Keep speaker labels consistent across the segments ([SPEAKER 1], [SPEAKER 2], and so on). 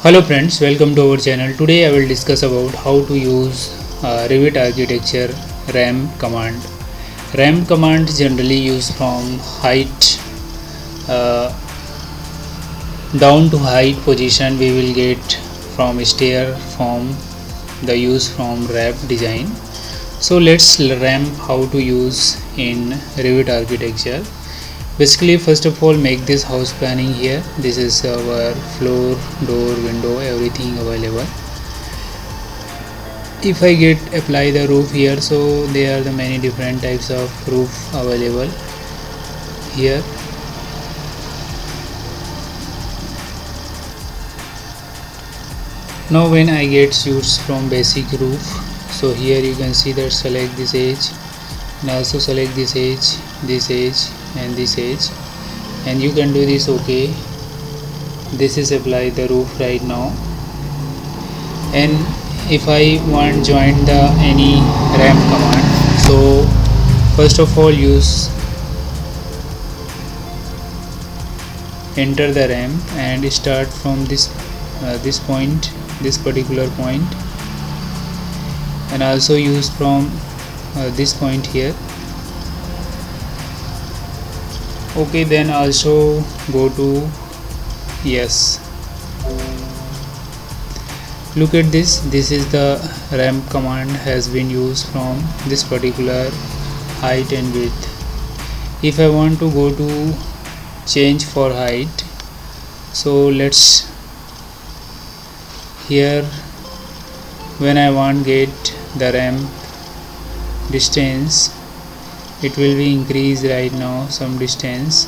[SPEAKER 1] Hello friends, welcome to our channel. Today I will discuss about how to use Revit architecture ramp command. Ramp command is generally used from height down to height position. We will get from stair from the use from ramp design. So let's ramp how to use in Revit architecture. Basically, first of all, make this house planning here. This is our floor, door, window, everything available. If I get apply the roof here, so there are the many different types of roof available here. Now when I get shoots from basic roof, so here you can see that select this edge and also select this edge and this edge, and you can do this. Okay, this is apply the roof right now. And if I want join the any ramp command, so first of all use enter the ramp and start from this point, this particular point, and also use from this point here. Okay, then also go to yes. Look at this. This is the ramp command has been used from this particular height and width. If I want to go to change for height, so let's here when I want get the ramp distance, it will be increased right now some distance.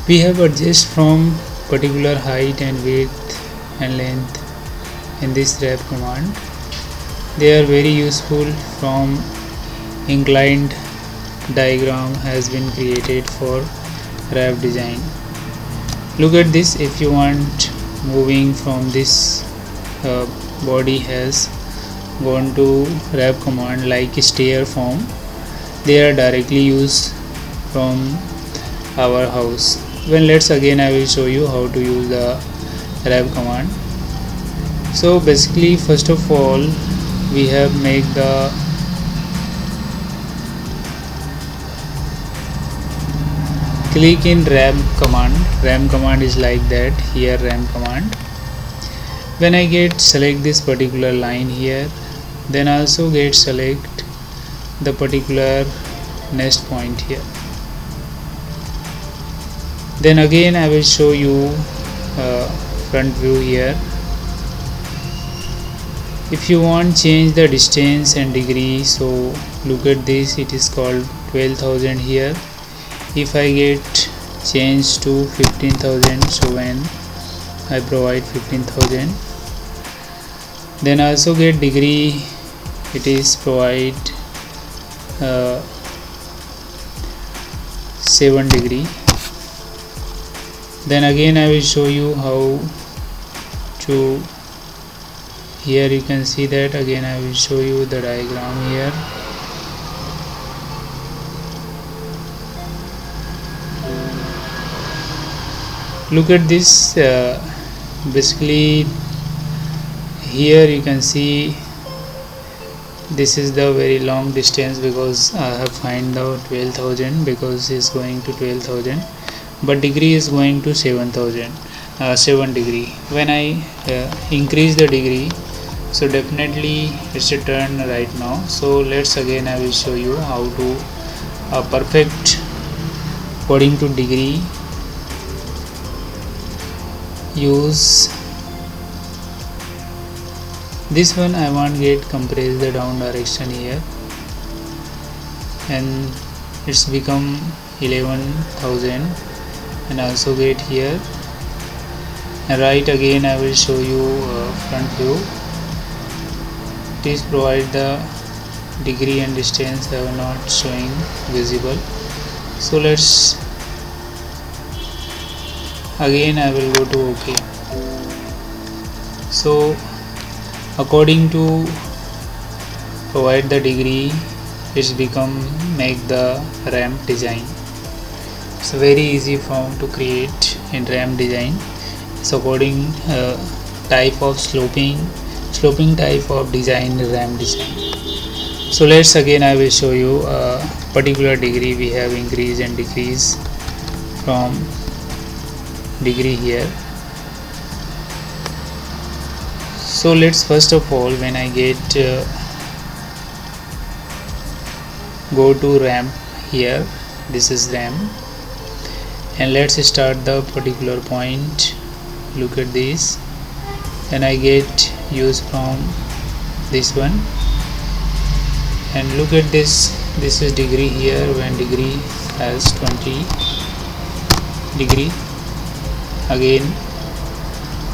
[SPEAKER 1] We have adjust from particular height and width and length in this ramp command. They are very useful. From inclined diagram has been created for ramp design. Look at this. If you want moving from this body has gone to ramp command like stair form, they are directly used from our house. When let's again I will show you how to use the ramp command. So basically first of all we have make the click in ramp command. Ramp command is like that. Here ramp command, when I get select this particular line here, then also get select the particular next point here. Then again I will show you front view here. If you want change the distance and degree, so look at this, it is called 12,000 here. If I get change to 15,000, so when I provide 15,000, then also get degree, it is provide 7 degree. Then again I will show you how to, here you can see that again I will show you the diagram here. Look at this. Basically here you can see this is the very long distance because I have find out 12,000 because it's going to 12,000, but degree is going to 7,000, 7 degree. When I increase the degree, so definitely it's a turn right now. So let's again I will show you how to perfect according to degree, use this one. I want get compress the down direction here, and it's become 11,000, and also get here. And right again I will show you front view. Please provide the degree and distance are not showing visible. So let's again I will go to OK. So according to provide the degree, it's become make the ramp design. It's very easy form to create in ramp design. So according type of sloping type of design, ramp design. So let's again I will show you a particular degree. We have increase and decrease from degree here. So let's first of all, when I get go to ramp here, this is ramp, and let's start the particular point. Look at this, and I get use from this one, and look at this. This is degree here. When degree has 20 degree, again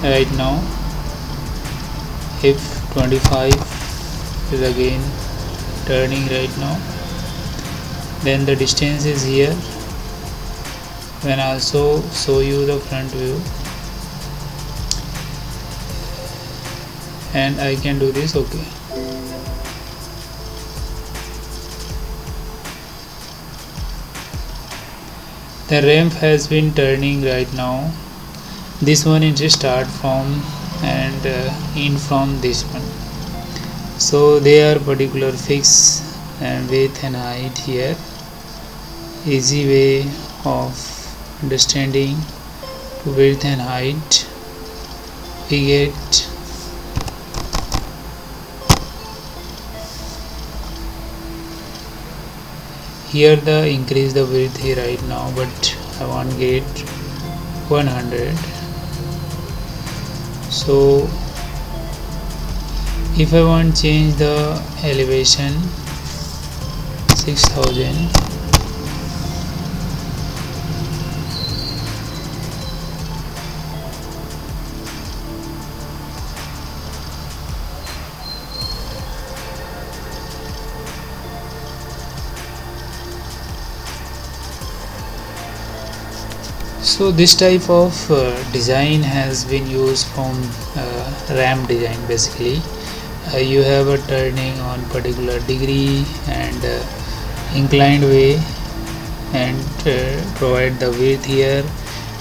[SPEAKER 1] right now if 25 is again turning right now, then the distance is here. When also show you the front view, and I can do this. Okay, the ramp has been turning right now. This one is start from and in from this one. So they are particular fix and width and height here. Easy way of understanding width and height. We get here the increase the width here right now, but I want get 100. So if I want change the elevation 6000, so this type of design has been used from ramp design. Basically you have a turning on particular degree and inclined way, and provide the width here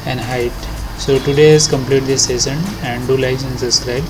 [SPEAKER 1] and height. So today is complete this session, and do like and subscribe.